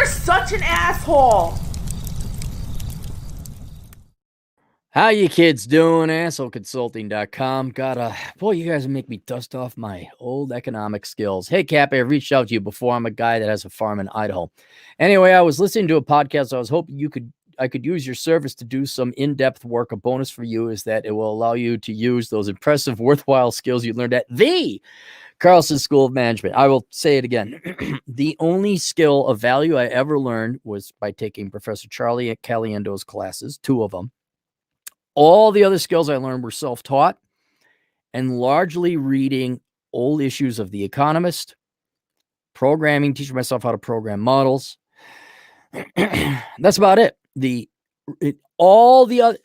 are such an asshole. How you kids doing? AssholeConsulting.com. Boy, you guys make me dust off my old economic skills. Hey, Cappy, I reached out to you before. I'm a guy that has a farm in Idaho. Anyway, I was listening to a podcast. I was hoping I could use your service to do some in-depth work. A bonus for you is that it will allow you to use those impressive, worthwhile skills you learned at the Carlson School of Management. I will say it again. The only skill of value I ever learned was by taking Professor Charlie Caliendo's classes, 2 of them. All the other skills I learned were self-taught and largely reading old issues of The Economist, programming, teaching myself how to program models. That's about it. All the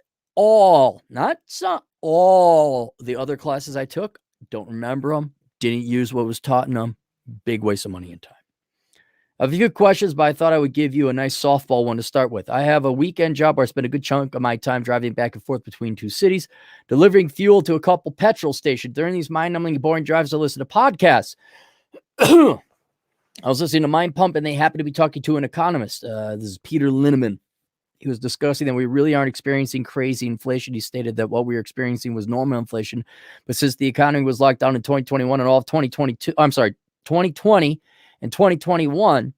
other classes I took, don't remember them, didn't use what was taught in them. Big waste of money and time. I have a few questions, but I thought I would give you a nice softball one to start with. I have a weekend job where I spend a good chunk of my time driving back and forth between 2 cities, delivering fuel to a couple petrol stations. During these mind-numbing, boring drives, I listen to podcasts. I was listening to Mind Pump, and they happened to be talking to an economist. This is Peter Linneman. He was discussing that we really aren't experiencing crazy inflation. He stated that what we were experiencing was normal inflation, but since the economy was locked down in 2021 and all of 2020 and 2021,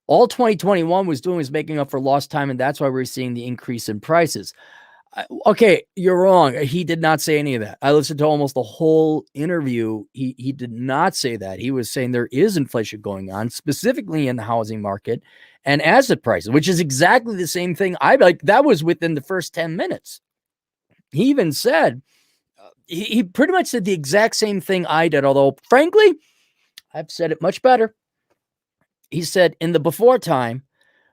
all 2021 was doing was making up for lost time, and that's why we're seeing the increase in prices. Okay, you're wrong. He did not say any of that. I listened to almost the whole interview. He did not say that. He was saying there is inflation going on, specifically in the housing market and asset prices, which is exactly the same thing. That was within the first 10 minutes. He even said, he pretty much said the exact same thing I did, although frankly, I've said it much better. He said in the before time,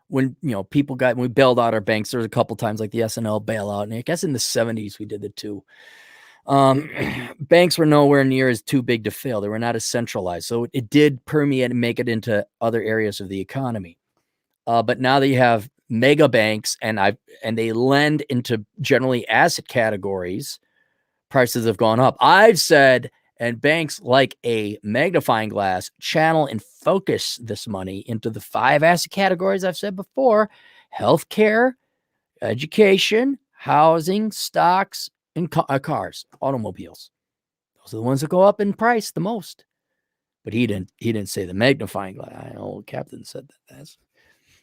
when we bailed out our banks, there was a couple times like the SNL bailout, and I guess in the 70s we did it too. Banks were nowhere near as too big to fail. They were not as centralized, so it did permeate and make it into other areas of the economy. But now that you have mega banks and they lend into generally asset categories, prices have gone up. I've said, and banks, like a magnifying glass, channel and focus this money into the 5 asset categories I've said before: healthcare, education, housing, stocks, and cars, automobiles. Those are the ones that go up in price the most. But he didn't say the magnifying glass. Old Captain said that.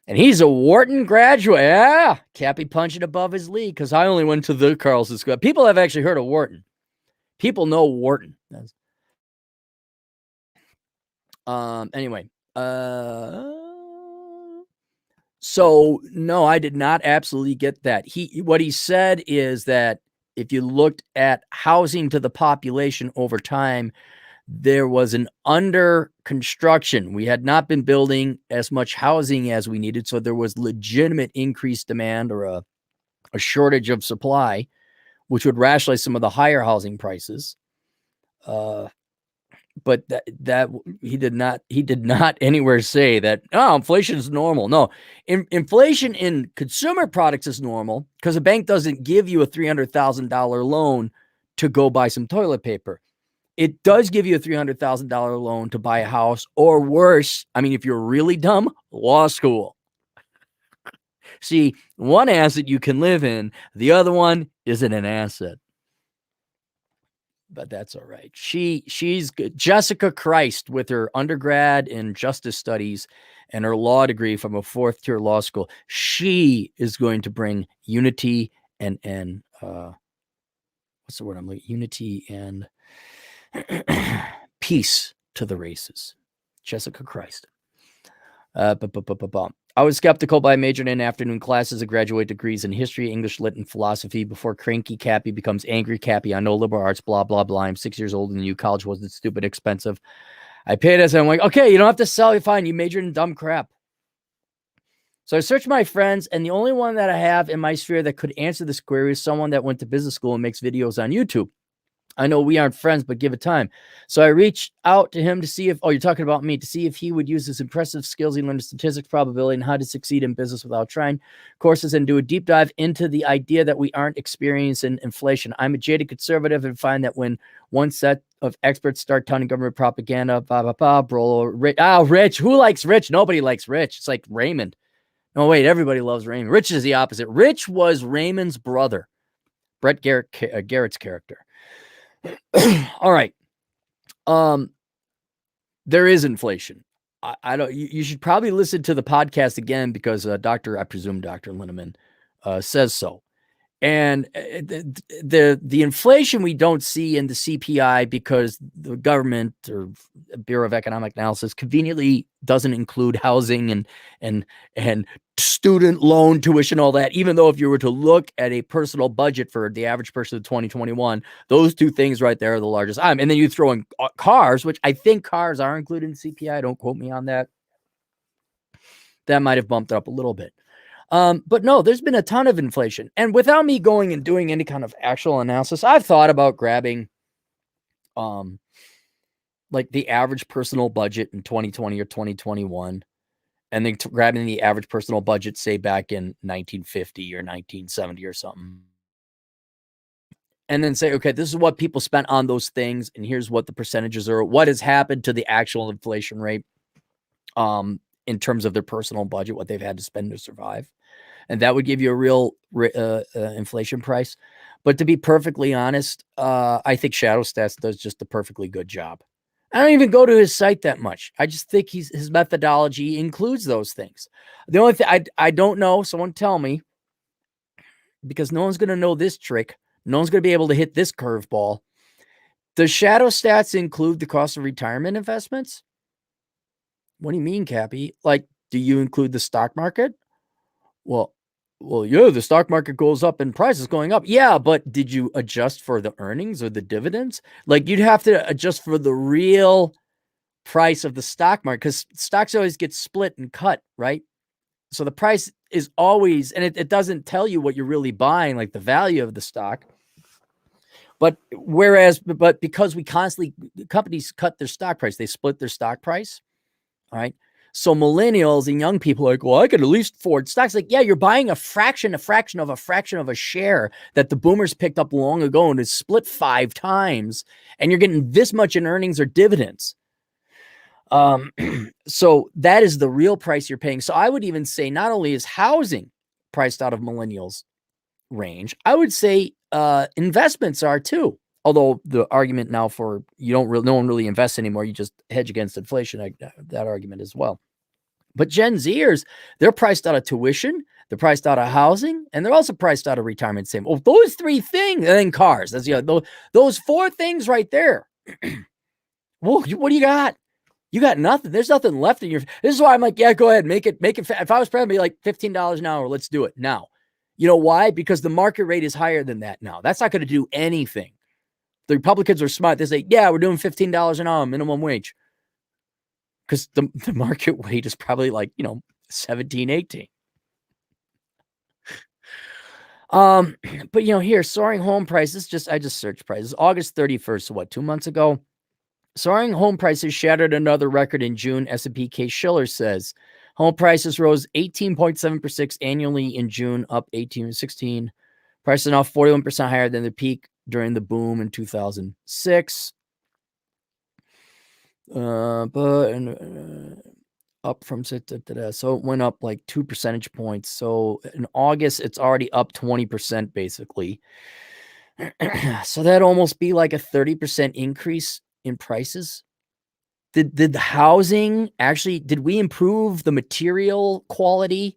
And he's a Wharton graduate. Yeah, Cappy punching above his league, because I only went to the Carlson School. People have actually heard of Wharton. People know Wharton. Anyway. So no, I did not absolutely get that. What he said is that if you looked at housing to the population over time, there was an under construction. We had not been building as much housing as we needed. So there was legitimate increased demand or a shortage of supply, which would rationalize some of the higher housing prices. But that he did not anywhere say that, inflation is normal. No, inflation in consumer products is normal because a bank doesn't give you a $300,000 loan to go buy some toilet paper. It does give you a $300,000 loan to buy a house, or worse, if you're really dumb, law school. See, one asset you can live in, the other one isn't an asset. But that's all right. She's good. Jessica Christ, with her undergrad in justice studies and her law degree from a 4th-tier law school, she is going to bring unity and what's the word I'm looking? Unity and peace to the races. Jessica Christ. I was skeptical, but I majored in afternoon classes and graduate degrees in history, English, lit, and philosophy before cranky Cappy becomes angry Cappy. I know liberal arts, blah, blah, blah. I'm 6 years older than you. College wasn't stupid expensive. I paid as I'm like, okay, you don't have to sell. You're fine. You majored in dumb crap. So I searched my friends, and the only one that I have in my sphere that could answer this query is someone that went to business school and makes videos on YouTube. I know we aren't friends, but give it time. So I reached out to him to see if, you're talking about me, to see if he would use his impressive skills he learned in statistics, probability, and how to succeed in business without trying courses and do a deep dive into the idea that we aren't experiencing inflation. I'm a jaded conservative and find that when one set of experts start touting government propaganda, Rich. Who likes Rich? Nobody likes Rich. It's like Raymond. No, wait, everybody loves Raymond. Rich is the opposite. Rich was Raymond's brother, Brett Garrett's character. All right. There is inflation. I don't. You should probably listen to the podcast again because I presume Dr. Linneman says so. And the inflation we don't see in the CPI because the government or Bureau of Economic Analysis conveniently doesn't include housing and student loan tuition, all that. Even though if you were to look at a personal budget for the average person of 2021, those two things right there are the largest. And then you throw in cars, which I think cars are included in CPI. Don't quote me on that. That might have bumped up a little bit. But no, there's been a ton of inflation. And without me going and doing any kind of actual analysis, I've thought about grabbing like the average personal budget in 2020 or 2021, and then grabbing the average personal budget, say back in 1950 or 1970 or something. And then say, okay, this is what people spent on those things, and here's what the percentages are, what has happened to the actual inflation rate in terms of their personal budget, what they've had to spend to survive. And that would give you a real inflation price. But to be perfectly honest, I think Shadow Stats does just a perfectly good job. I don't even go to his site that much. I just think his methodology includes those things. The only thing I don't know, someone tell me, because no one's going to know this trick. No one's going to be able to hit this curveball. Does Shadow Stats include the cost of retirement investments? What do you mean, Cappy? Like, do you include the stock market? Well, yeah, the stock market goes up and prices going up. Yeah, but did you adjust for the earnings or the dividends? Like, you'd have to adjust for the real price of the stock market because stocks always get split and cut, right? So the price is always, and it doesn't tell you what you're really buying, like the value of the stock. But because companies cut their stock price, they split their stock price. All right. So millennials and young people are like, well, I could at least afford stocks. Like, yeah, you're buying a fraction of a share that the boomers picked up long ago and is split 5 times, and you're getting this much in earnings or dividends. So that is the real price you're paying. So I would even say not only is housing priced out of millennials range, I would say investments are too. Although the argument now for no one really invests anymore, you just hedge against inflation, that argument as well. But Gen Zers, they're priced out of tuition, they're priced out of housing, and they're also priced out of retirement. Same. Oh, those 3 things, and then cars. That's those 4 things right there. Well, what do you got? You got nothing. There's nothing left in your. This is why I'm like, yeah, go ahead, make it. If I was president, I'd be like $15 an hour. Let's do it now. You know why? Because the market rate is higher than that now. That's not going to do anything. The Republicans are smart. They say, yeah, we're doing $15 an hour minimum wage. Because the market rate is probably like, 17, 18. But here, soaring home prices, I just searched prices. August 31st, so what, 2 months ago? Soaring home prices shattered another record in June, S&P Case-Shiller says. Home prices rose 18.7% annually in June, up 18.16. Prices are now 41% higher than the peak during the boom in 2006. Up from so it went up like 2 percentage points. So in August, it's already up 20% basically. So that'd almost be like a 30% increase in prices. Did the housing actually, did we improve the material quality?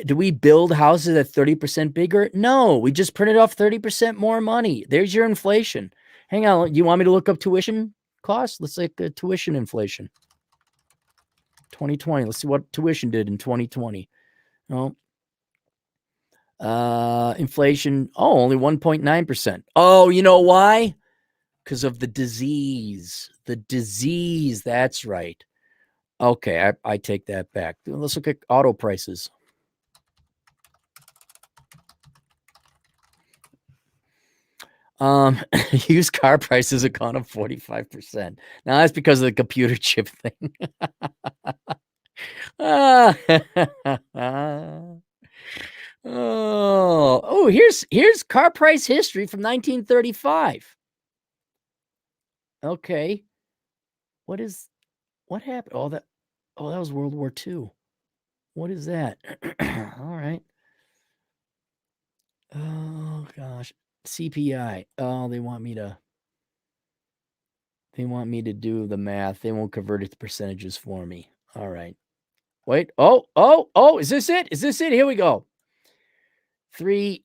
Do we build houses at 30% bigger? No, we just printed off 30% more money. There's your inflation. Hang on, you want me to look up tuition costs? Let's look at tuition inflation. 2020. Let's see what tuition did in 2020. Oh, inflation. Oh, only 1.9%. Oh, you know why? Because of the disease. The disease. That's right. Okay, I take that back. Let's look at auto prices. Used car prices have gone up 45%. Now that's because of the computer chip thing. Oh, here's car price history from 1935. Okay. What happened? That was World War II. What is that? All right. Oh gosh. CPI. Oh, they want me to do the math. They won't convert it to percentages for me. All right. Wait. Oh, is this it? Here we go. 3.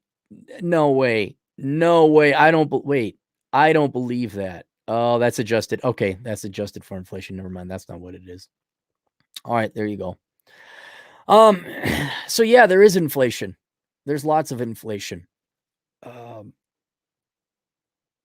No way. I don't believe that. Oh, that's adjusted. Okay, that's adjusted for inflation. Never mind. That's not what it is. All right, there you go. So yeah, there is inflation. There's lots of inflation.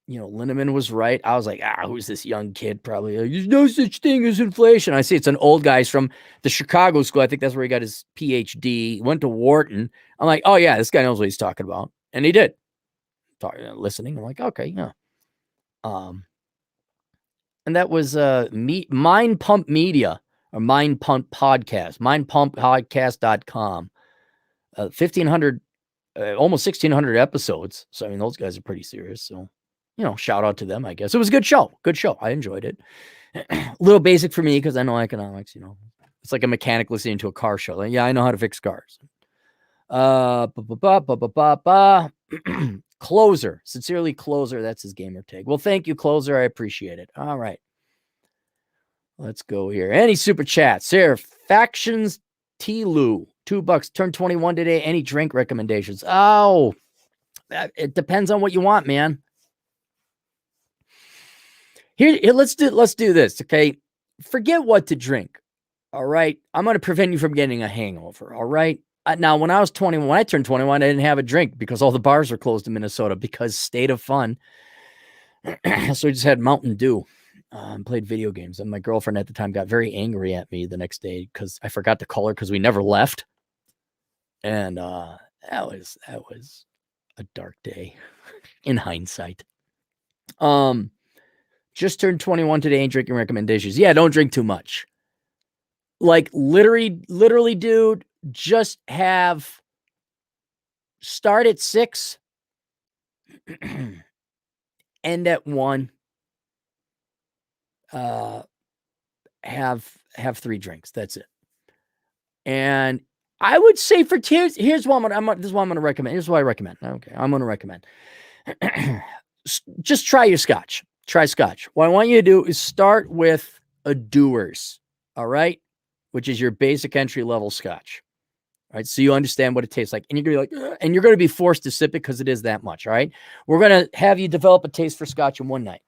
Linneman was right. I was like, who's this young kid? Probably, there's no such thing as inflation. I see it's an old guy from the Chicago school. I think that's where he got his PhD. Went to Wharton. I'm like, oh yeah, this guy knows what he's talking about, and he did. Listening, I'm like, okay, yeah. And that was Mind Pump Media or Mind Pump Podcast, mindpumppodcast.com. 1,500, almost 1,600 episodes. So I mean, those guys are pretty serious. So. Shout out to them, I guess. It was a good show. I enjoyed it. A little basic for me because I know economics, It's like a mechanic listening to a car show. Like, yeah, I know how to fix cars. Closer. Sincerely, Closer. That's his gamer tag. Well, thank you, Closer. I appreciate it. All right. Let's go here. Any super chats here? Factions T-Lou. $2. Turned 21 today. Any drink recommendations? Oh, it depends on what you want, man. Here, let's do this, okay? Forget what to drink, all right? I'm going to prevent you from getting a hangover, all right? Now, when I turned 21, I didn't have a drink because all the bars were closed in Minnesota because state of fun. So I just had Mountain Dew and played video games. And my girlfriend at the time got very angry at me the next day because I forgot to call her because we never left. And that was a dark day in hindsight. Just turned 21 today, ain't drinking recommendations. Yeah, don't drink too much. Like literally, dude, just start at 6, end at 1. Have 3 drinks. That's it. And I would say here's what this is what I'm gonna recommend. Here's what I recommend. Okay, I'm gonna recommend. Just try your scotch. Try scotch. What I want you to do is start with a Dewar's, all right? Which is your basic entry level scotch. All right. So you understand what it tastes like. And you're going to be like, and you're going to be forced to sip it because it is that much. All right. We're going to have you develop a taste for scotch in one night.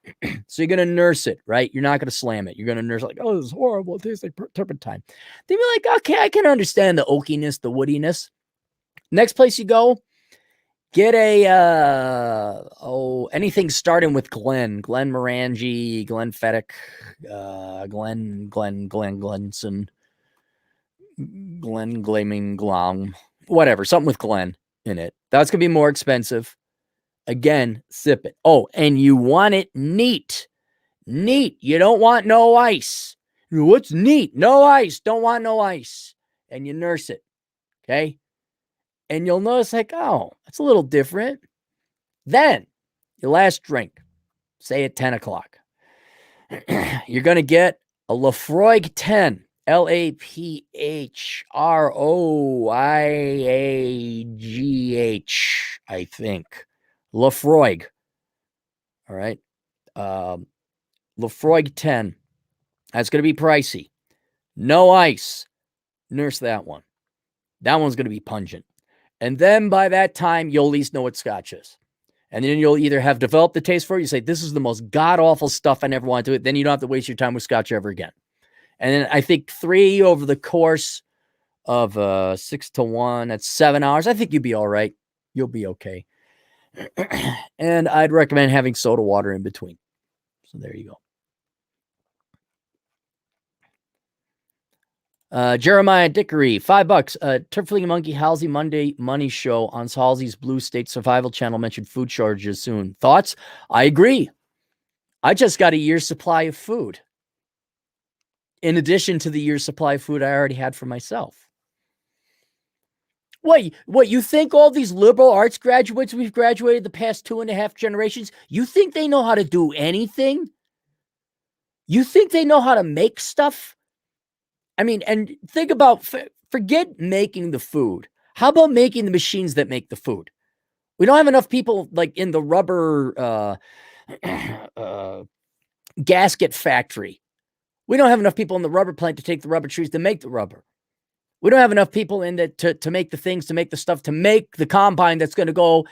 So you're going to nurse it, right? You're not going to slam it. You're going to nurse it like, oh, this is horrible. It tastes like turpentine. Then you're like, okay, I can understand the oakiness, the woodiness. Next place you go, get anything starting with Glen Morangi, Glen Feddick, Glenson, Glen Glaming Glom, whatever, something with Glen in it. That's going to be more expensive. Again, sip it. Oh, and you want it neat. Neat. You don't want no ice. What's neat? No ice. Don't want no ice. And you nurse it. Okay. And you'll notice like, oh, that's a little different. Then your last drink, say at 10 o'clock, you're going to get a Lafroig 10, Laphroigh, I think. Lafroig. All right. Lafroig 10. That's going to be pricey. No ice. Nurse that one. That one's going to be pungent. And then by that time, you'll at least know what scotch is. And then you'll either have developed the taste for it. You say, this is the most god-awful stuff. I never want to do it. Then you don't have to waste your time with scotch ever again. And then I think 3 over the course of 6 to 1, that's 7 hours. I think you'll be all right. You'll be okay. And I'd recommend having soda water in between. So there you go. Jeremiah Dickory, $5. Turfling Monkey Halsey Monday Money Show on Halsey's Blue State Survival Channel mentioned food shortages soon. Thoughts? I agree. I just got a year's supply of food. In addition to the year's supply of food I already had for myself. What, you think all these liberal arts graduates we've graduated the past 2.5 generations, you think they know how to do anything? You think they know how to make stuff? I mean, and think about, forget making the food. How about making the machines that make the food? We don't have enough people like in the rubber gasket factory. We don't have enough people in the rubber plant to take the rubber trees to make the rubber. We don't have enough people in that to make the things, to make the stuff, to make the combine that's going to go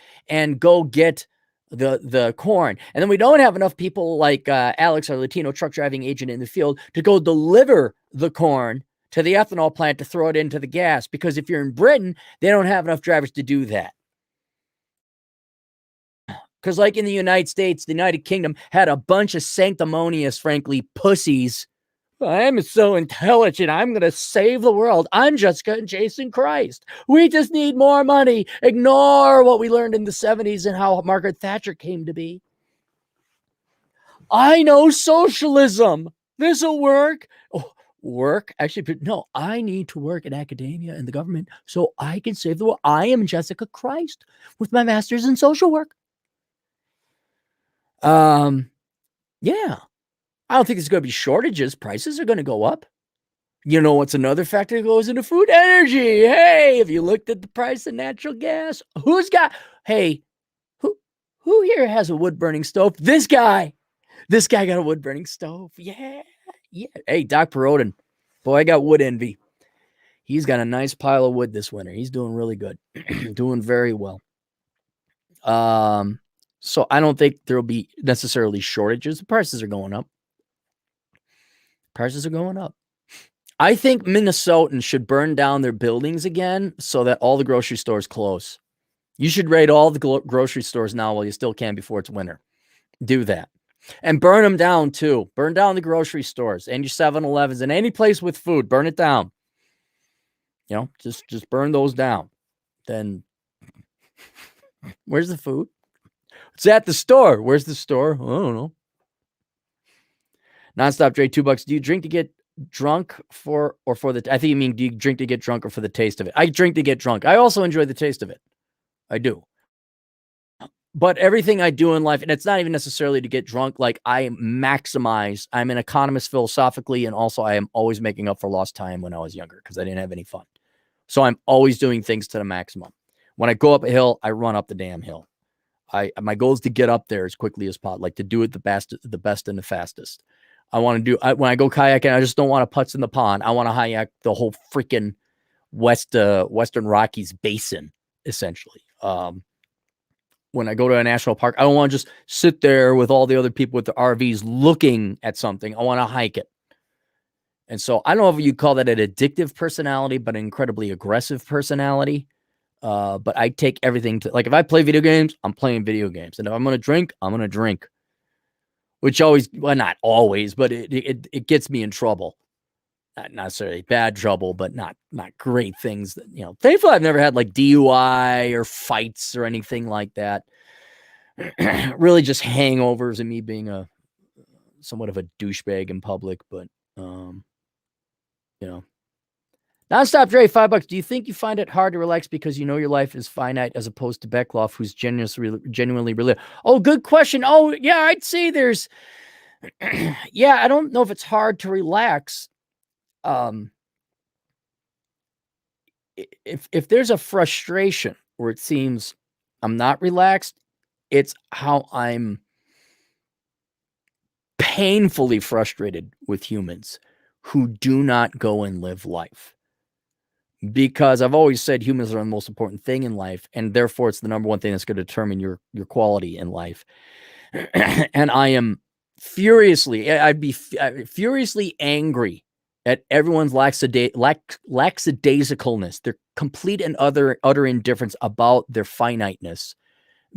get the corn. And then we don't have enough people like Alex, our Latino truck driving agent in the field, to go deliver the corn to the ethanol plant to throw it into the gas. Because if you're in Britain, they don't have enough drivers to do that. Because like in the United States, the United Kingdom had a bunch of sanctimonious, frankly, pussies. I'm so intelligent. I'm going to save the world. I'm Jessica and Jason Christ. We just need more money. Ignore what we learned in the 70s and how Margaret Thatcher came to be. I know socialism. This will work. Oh, work? Actually, no, I need to work in academia and the government so I can save the world. I am Jessica Christ with my master's in social work. Yeah. I don't think there's going to be shortages. Prices are going to go up. You know what's another factor that goes into food? Energy. Hey, have you looked at the price of natural gas? Who here has a wood-burning stove? This guy. This guy got a wood-burning stove. Yeah. Hey, Doc Perodin. Boy, I got wood envy. He's got a nice pile of wood this winter. He's doing really good. Doing very well. So I don't think there'll be necessarily shortages. The prices are going up. Prices are going up. I think Minnesotans should burn down their buildings again so that all the grocery stores close. You should raid all the grocery stores now while you still can before it's winter. Do that. And burn them down too. Burn down the grocery stores and your 7-Elevens and any place with food. Burn it down. You know, just burn those down. Then where's the food? It's at the store. Where's the store? I don't know. Nonstop Dre, $2. Do you drink to get drunk I think you mean, do you drink to get drunk or for the taste of it? I drink to get drunk. I also enjoy the taste of it. I do. But everything I do in life, and it's not even necessarily to get drunk, like I'm an economist philosophically, and also I am always making up for lost time when I was younger because I didn't have any fun. So I'm always doing things to the maximum. When I go up a hill, I run up the damn hill. My goal is to get up there as quickly as possible, like to do it the best and the fastest. I want to do when I go kayaking, I just don't want to putz in the pond. I want to kayak the whole freaking Western Rockies basin, essentially. When I go to a national park, I don't want to just sit there with all the other people with the RVs looking at something. I want to hike it. And so I don't know if you call that an addictive personality, but an incredibly aggressive personality. But I take everything to, like, if I play video games, I'm playing video games. And if I'm going to drink, I'm going to drink. Which always, well, not always, but it gets me in trouble. Not necessarily bad trouble, but not great things. That, you know, thankfully I've never had like DUI or fights or anything like that. Really just hangovers and me being somewhat of a douchebag in public, but you know. Nonstop Dre, $5. Do you think you find it hard to relax because you know your life is finite as opposed to Beckloff, who's genuinely real? Oh, good question. Oh, yeah, I'd say there's, yeah, I don't know if it's hard to relax. If there's a frustration where it seems I'm not relaxed, it's how I'm painfully frustrated with humans who do not go and live life. Because I've always said humans are the most important thing in life, and therefore it's the number one thing that's going to determine your quality in life. And I'd be furiously angry at everyone's lackadaisicalness, their complete and utter indifference about their finiteness.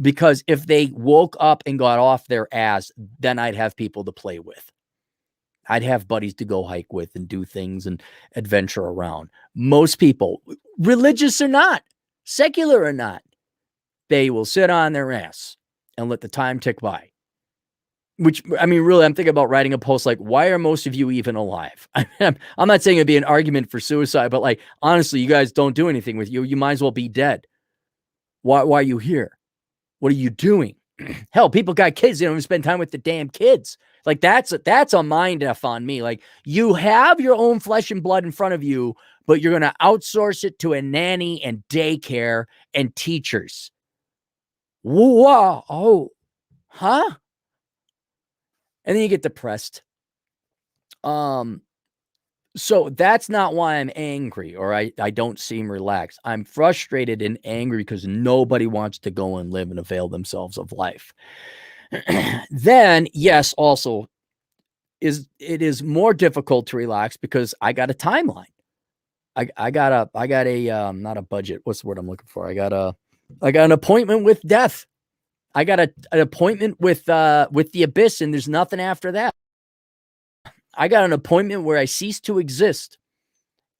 Because if they woke up and got off their ass, then I'd have people to play with. I'd have buddies to go hike with and do things and adventure around. Most people, religious or not, secular or not, they will sit on their ass and let the time tick by. Which, I mean, really, I'm thinking about writing a post like, why are most of you even alive? I'm not saying it'd be an argument for suicide, but like, honestly, you guys don't do anything with you. You might as well be dead. Why are you here? What are you doing? Hell, people got kids. They don't even spend time with the damn kids. Like that's a mind F on me. Like you have your own flesh and blood in front of you, but you're going to outsource it to a nanny and daycare and teachers. Whoa. Oh, huh? And then you get depressed. So that's not why I'm angry or I don't seem relaxed. I'm frustrated and angry because nobody wants to go and live and avail themselves of life. Then, yes, also it is more difficult to relax because I got a timeline. I got a not a budget. What's the word I'm looking for? I got an appointment with death. I got an appointment with the abyss, and there's nothing after that. I got an appointment where I cease to exist.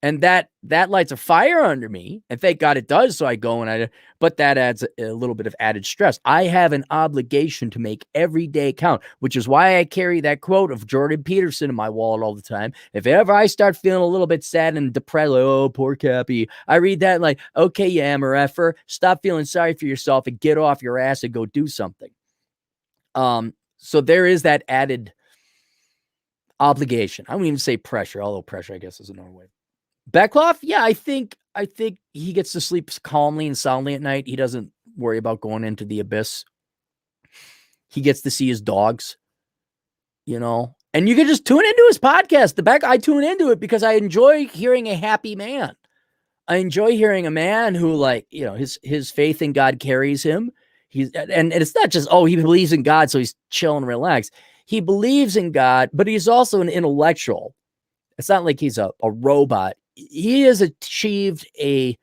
And that lights a fire under me. And thank God it does. So I go but that adds a little bit of added stress. I have an obligation to make every day count, which is why I carry that quote of Jordan Peterson in my wallet all the time. If ever I start feeling a little bit sad and depressed, like, oh, poor Cappy, I read that like, okay, you MRFer, stop feeling sorry for yourself and get off your ass and go do something. So there is that added obligation. I wouldn't even say pressure, although pressure, I guess, is another way. Beckloff, yeah, I think he gets to sleep calmly and soundly at night. He doesn't worry about going into the abyss. He gets to see his dogs, and you can just tune into his podcast. I tune into it because I enjoy hearing a happy man. I enjoy hearing a man who, like, his faith in God carries him. And it's not just, he believes in God, so he's chill and relaxed. He believes in God, but he's also an intellectual. It's not like he's a robot. He has achieved a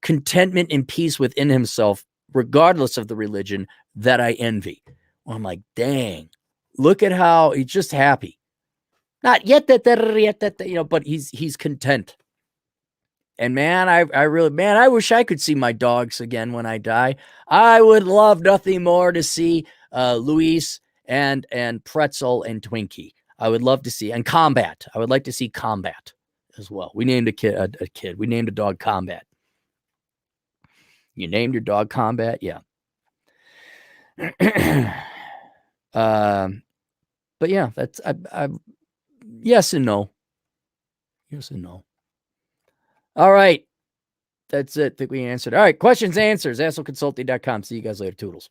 contentment and peace within himself, regardless of the religion, that I envy. Well, I'm like, dang, look at how he's just happy. Not yet that, but he's content. And man, I wish I could see my dogs again when I die. I would love nothing more to see Luis and Pretzel and Twinkie. I would love to see, and Combat. I would like to see Combat as well. We named a kid. We named a dog Combat. You named your dog Combat? Yeah. But yeah, that's I yes and no. Yes and no. All right. That's it. I think we answered. All right. Questions, answers. AssholeConsulting.com. See you guys later. Toodles.